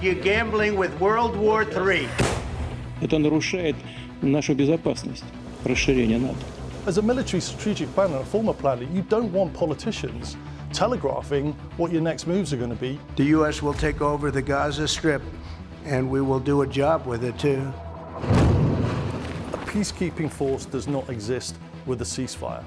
You're gambling with World War III. Это нарушает нашу безопасность, расширение НАТО. As a military strategic planner, a former planner, you don't want politicians telegraphing what your next moves are going to be. The U.S. will take over the Gaza Strip, and we will do a job with it, too. A peacekeeping force does not exist with a ceasefire.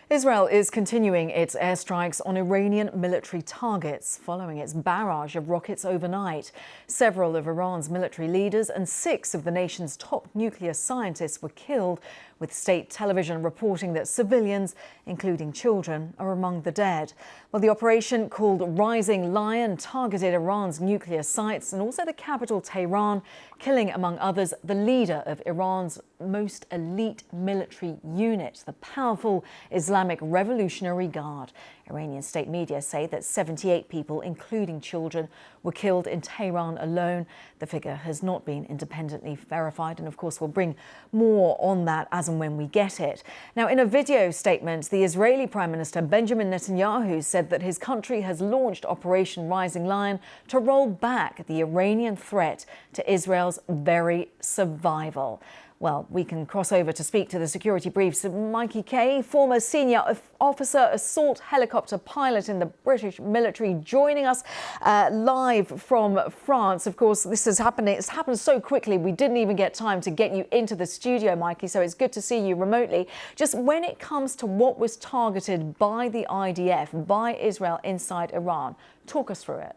Israel is continuing its airstrikes on Iranian military targets following its barrage of rockets overnight. Several of Iran's military leaders and 6 of the nation's top nuclear scientists were killed, with state television reporting that civilians, including children, are among the dead. Well, the operation, called Rising Lion, targeted Iran's nuclear sites and also the capital, Tehran, killing, among others, the leader of Iran's most elite military unit, the powerful Islamic Revolutionary Guard. Iranian state media say that 78 people, including children, were killed in Tehran alone. The figure has not been independently verified, and of course we'll bring more on that as and when we get it. Now, in a video statement, the Israeli Prime Minister Benjamin Netanyahu said that his country has launched Operation Rising Lion to roll back the Iranian threat to Israel's very survival. Well, we can cross over to speak to the Security Brief's Mikey Kay, former senior officer, assault helicopter pilot in the British military, joining us live from France. Of course, this is happening. It's happened so quickly, we didn't even get time to get you into the studio, Mikey, so it's good to see you remotely. Just when it comes to what was targeted by the IDF, by Israel inside Iran, talk us through it.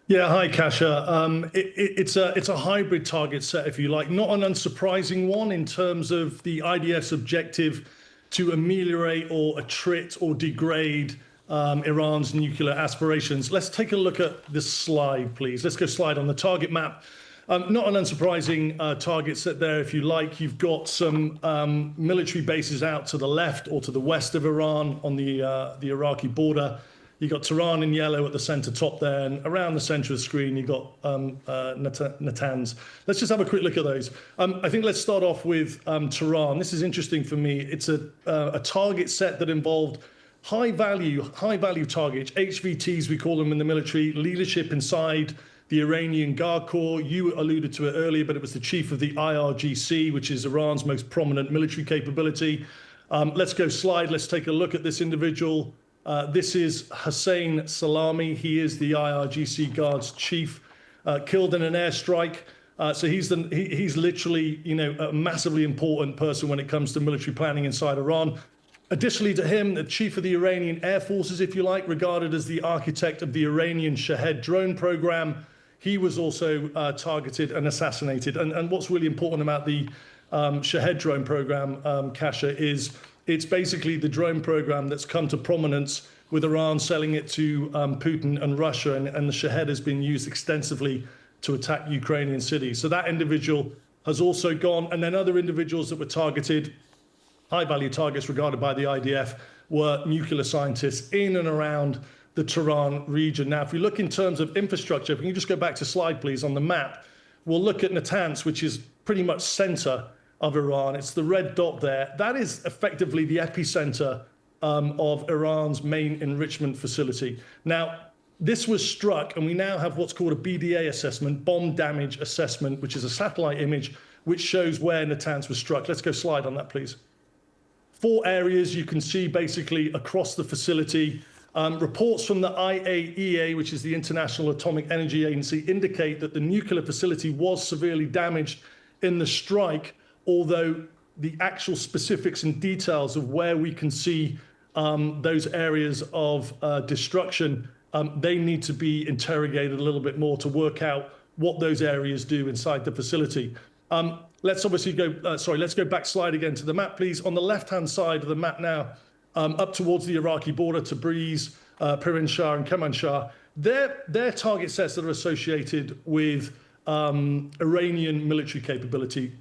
Yeah, hi, Kasia. It's a hybrid target set, if you like, not an unsurprising one in terms of the IDF's objective to ameliorate or attrit or degrade Iran's nuclear aspirations. Let's take a look at this slide, please. Let's go slide on the target map. Not an unsurprising target set there, if you like. You've got some military bases out to the left or to the west of Iran on the Iraqi border. You've got Tehran in yellow at the center top there, and around the center of the screen, you've got Natanz. Let's just have a quick look at those. I think let's start off with Tehran. This is interesting for me. It's a target set that involved high value targets, HVTs, we call them in the military, leadership inside the Iranian Guard Corps. You alluded to it earlier, but it was the chief of the IRGC, which is Iran's most prominent military capability. Let's go slide. Let's take a look at this individual. This is Hussein Salami. He is the IRGC Guard's chief, killed in an airstrike. So he's literally, a massively important person when it comes to military planning inside Iran. Additionally to him, the chief of the Iranian Air Forces, if you like, regarded as the architect of the Iranian Shahed drone program. He was also targeted and assassinated. And what's really important about the Shahed drone program, Kasia, is it's basically the drone program that's come to prominence with Iran selling it to Putin and Russia, and the Shahed has been used extensively to attack Ukrainian cities. So that individual has also gone, and then other individuals that were targeted, high-value targets regarded by the IDF, were nuclear scientists in and around the Tehran region. Now, if we look in terms of infrastructure, if we can just go back to slide, please, on the map, we'll look at Natanz, which is pretty much center of Iran. It's the red dot there. That is effectively the epicenter of Iran's main enrichment facility. Now, this was struck, and we now have what's called a BDA assessment, bomb damage assessment, which is a satellite image which shows where Natanz was struck. Let's go slide on that, please. 4 areas you can see basically across the facility. Reports from the IAEA, which is the International Atomic Energy Agency, indicate that the nuclear facility was severely damaged in the strike, although the actual specifics and details of where we can see those areas of destruction, they need to be interrogated a little bit more to work out what those areas do inside the facility. Let's obviously go, let's go back slide again to the map, please. On the left-hand side of the map now, up towards the Iraqi border, Tabriz, Pirin Shah and Kermanshah, they're target sets that are associated with Iranian military capability,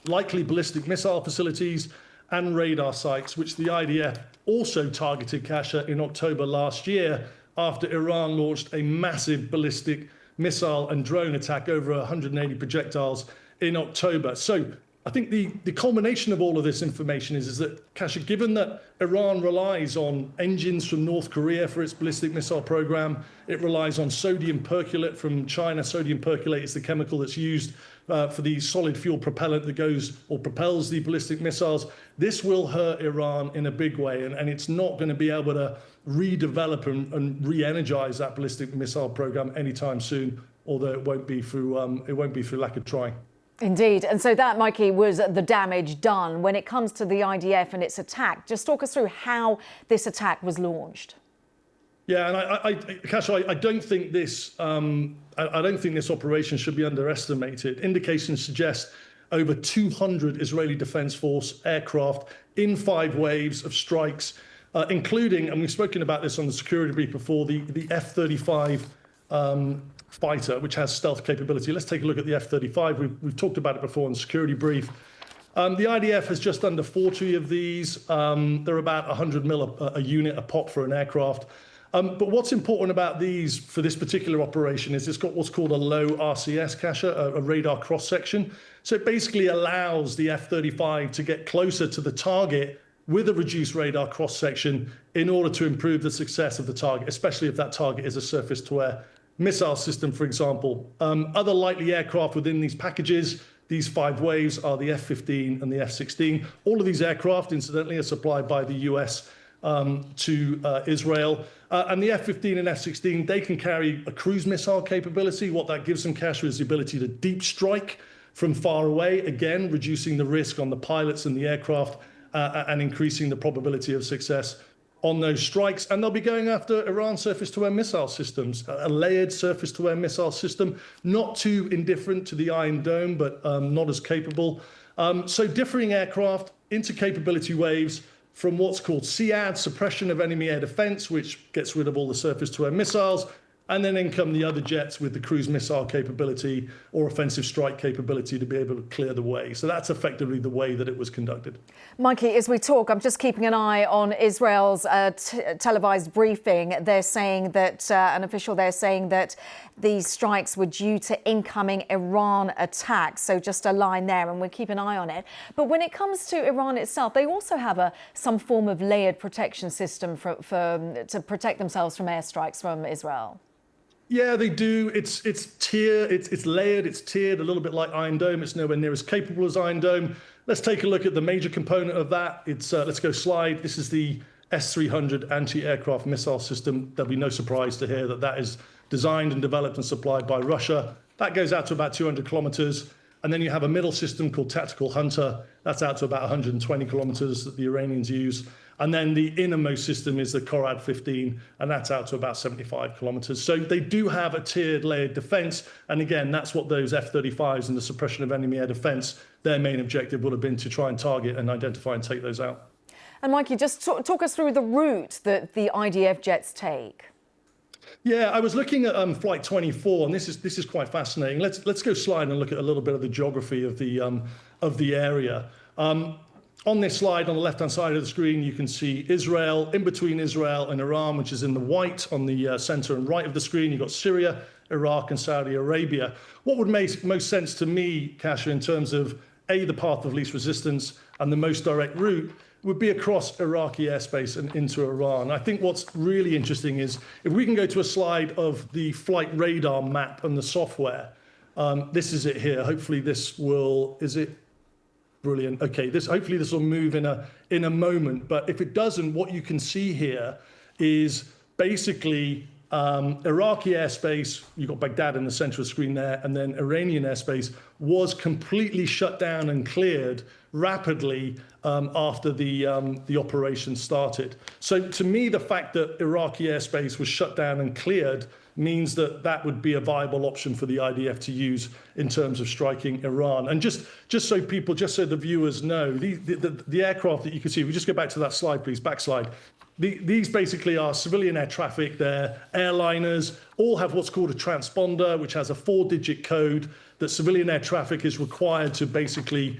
likely ballistic missile facilities and radar sites, which the IDF also targeted, Kasia, in October last year after Iran launched a massive ballistic missile and drone attack, over 180 projectiles in October. So I think the culmination of all of this information is that, Kasia, given that Iran relies on engines from North Korea for its ballistic missile program, it relies on sodium percolate from China. Sodium percolate is the chemical that's used for the solid fuel propellant that goes or propels the ballistic missiles. This will hurt Iran in a big way, and it's not going to be able to redevelop and re-energize that ballistic missile program anytime soon, although it won't be through lack of trying. Indeed. And so that, Mikey, was the damage done. When it comes to the IDF and its attack, just talk us through how this attack was launched. Yeah, and Kasia, I don't think this operation should be underestimated. Indications suggest over 200 Israeli Defense Force aircraft in 5 waves of strikes, including, and we've spoken about this on the security brief before, the F-35 fighter, which has stealth capability. Let's take a look at the F-35. We've talked about it before in the security brief. The IDF has just under 40 of these. They're about 100 mil a unit a pop for an aircraft. But what's important about these for this particular operation is it's got what's called a low RCS, Kasia, a radar cross-section. So it basically allows the F-35 to get closer to the target with a reduced radar cross-section in order to improve the success of the target, especially if that target is a surface-to-air missile system, for example. Other likely aircraft within these packages, these 5 waves, are the F-15 and the F-16. All of these aircraft, incidentally, are supplied by the US to Israel. And the F-15 and F-16, they can carry a cruise missile capability. What that gives them, Kasia, is the ability to deep strike from far away, again, reducing the risk on the pilots and the aircraft and increasing the probability of success on those strikes. And they'll be going after Iran's surface-to-air missile systems, a layered surface-to-air missile system, not too indifferent to the Iron Dome, but not as capable. So differing aircraft into capability waves from what's called SEAD, suppression of enemy air defense, which gets rid of all the surface-to-air missiles. And then in come the other jets with the cruise missile capability or offensive strike capability to be able to clear the way. So that's effectively the way that it was conducted. Mikey, as we talk, I'm just keeping an eye on Israel's televised briefing. They're saying that, an official there saying that these strikes were due to incoming Iran attacks. So just a line there, and we'll keep an eye on it. But when it comes to Iran itself, they also have some form of layered protection system to protect themselves from airstrikes from Israel. Yeah, they do. It's tiered, it's layered, it's tiered, a little bit like Iron Dome. It's nowhere near as capable as Iron Dome. Let's take a look at the major component of that. It's let's go slide. This is the S-300 anti-aircraft missile system. There'll be no surprise to hear that is designed and developed and supplied by Russia. That goes out to about 200 kilometers. And then you have a middle system called Tactical Hunter. That's out to about 120 kilometers that the Iranians use. And then the innermost system is the Korad 15, and that's out to about 75 kilometers. So they do have a tiered layered defense. And again, that's what those F-35s and the suppression of enemy air defense, their main objective would have been to try and target and identify and take those out. And Mikey, just talk us through the route that the IDF jets take. Yeah, I was looking at Flight 24, and this is quite fascinating. Let's go slide and look at a little bit of the geography of the area. On this slide, on the left-hand side of the screen, you can see Israel. In between Israel and Iran, which is in the white on the center and right of the screen, you've got Syria, Iraq, and Saudi Arabia. What would make most sense to me, Kasia, in terms of the path of least resistance and the most direct route, would be across Iraqi airspace and into Iran. I think what's really interesting is if we can go to a slide of the flight radar map and the software. This is it here. Hopefully this will, is it? Brilliant. Okay, hopefully this will move in a moment. But if it doesn't, what you can see here is basically Iraqi airspace. You've got Baghdad in the center of the screen there, and then Iranian airspace was completely shut down and cleared rapidly after the operation started. So to me, the fact that Iraqi airspace was shut down and cleared means that would be a viable option for the IDF to use in terms of striking Iran. And just so the viewers know, the aircraft that you can see, if we just go back to that slide, please, back slide. These basically are civilian air traffic. They're airliners, all have what's called a transponder, which has a 4-digit code that civilian air traffic is required to basically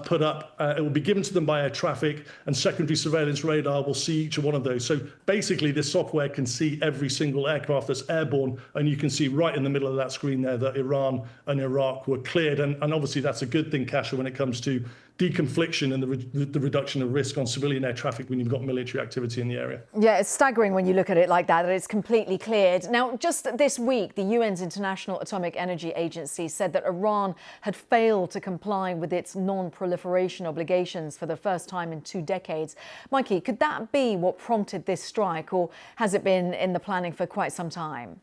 put up. It will be given to them by air traffic, and secondary surveillance radar will see each one of those. So basically, this software can see every single aircraft that's airborne, and you can see right in the middle of that screen there that Iran and Iraq were cleared. And obviously, that's a good thing, Kasia, when it comes to deconfliction and the reduction of risk on civilian air traffic when you've got military activity in the area. Yeah, it's staggering when you look at it like that it's completely cleared. Now, just this week, the UN's International Atomic Energy Agency said that Iran had failed to comply with its non-proliferation obligations for the first time in 2 decades. Mikey, could that be what prompted this strike, or has it been in the planning for quite some time?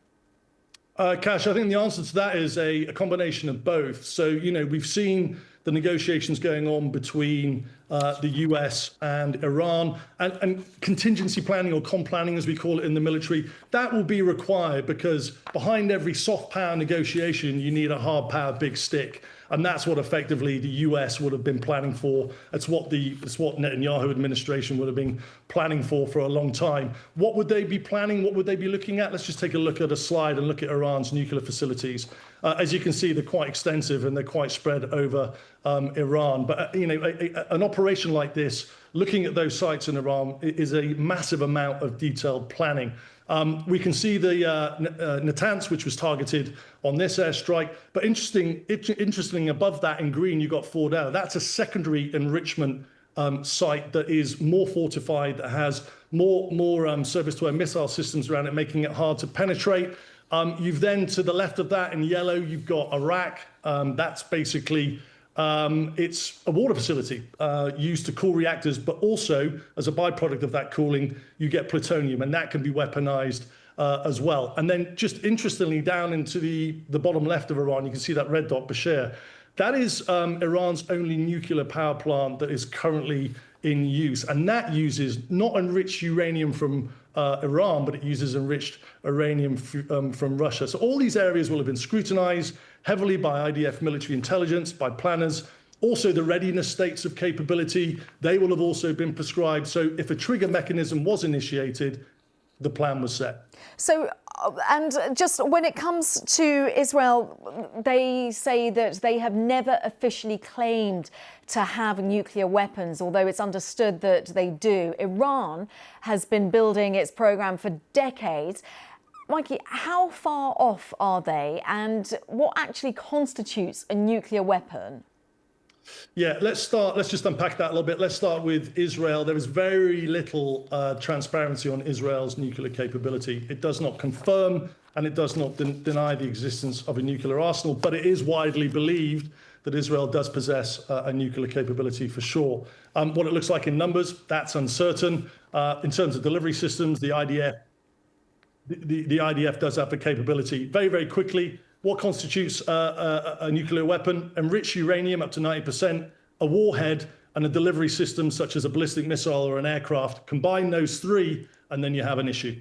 Kasia, I think the answer to that is a combination of both. So, we've seen the negotiations going on between the US and Iran, and contingency planning, or com planning as we call it in the military, that will be required because behind every soft power negotiation, you need a hard power big stick. And that's what effectively the US would have been planning for. It's what Netanyahu administration would have been planning for a long time. What would they be planning? What would they be looking at? Let's just take a look at a slide and look at Iran's nuclear facilities. As you can see, they're quite extensive and they're quite spread over Iran. But an operation like this, looking at those sites in Iran, is a massive amount of detailed planning. We can see the Natanz, which was targeted on this airstrike. But interesting, above that in green, you've got Fordow. That's a secondary enrichment site that is more fortified, that has more surface-to-air missile systems around it, making it hard to penetrate. You've then, to the left of that in yellow, you've got Iraq. That's basically it's a water facility used to cool reactors, but also as a byproduct of that cooling, you get plutonium, and that can be weaponized as well. And then just interestingly, down into the bottom left of Iran, you can see that red dot, Bushehr. That is Iran's only nuclear power plant that is currently in use. And that uses not enriched uranium from Iran, but it uses enriched uranium from Russia. So all these areas will have been scrutinized heavily by IDF military intelligence, by planners. Also, the readiness states of capability, they will have also been prescribed. So if a trigger mechanism was initiated, the plan was set. So, and just when it comes to Israel, they say that they have never officially claimed to have nuclear weapons, although it's understood that they do. Iran has been building its program for decades. Mikey, how far off are they, and what actually constitutes a nuclear weapon? Yeah, let's just unpack that a little bit. Let's start with Israel. There is very little transparency on Israel's nuclear capability. It does not confirm and it does not deny the existence of a nuclear arsenal, but it is widely believed that Israel does possess a nuclear capability for sure. What it looks like in numbers, that's uncertain. In terms of delivery systems, the IDF does have the capability. Very, very quickly, what constitutes a nuclear weapon? Enriched uranium up to 90%, a warhead, and a delivery system such as a ballistic missile or an aircraft. Combine those three, and then you have an issue.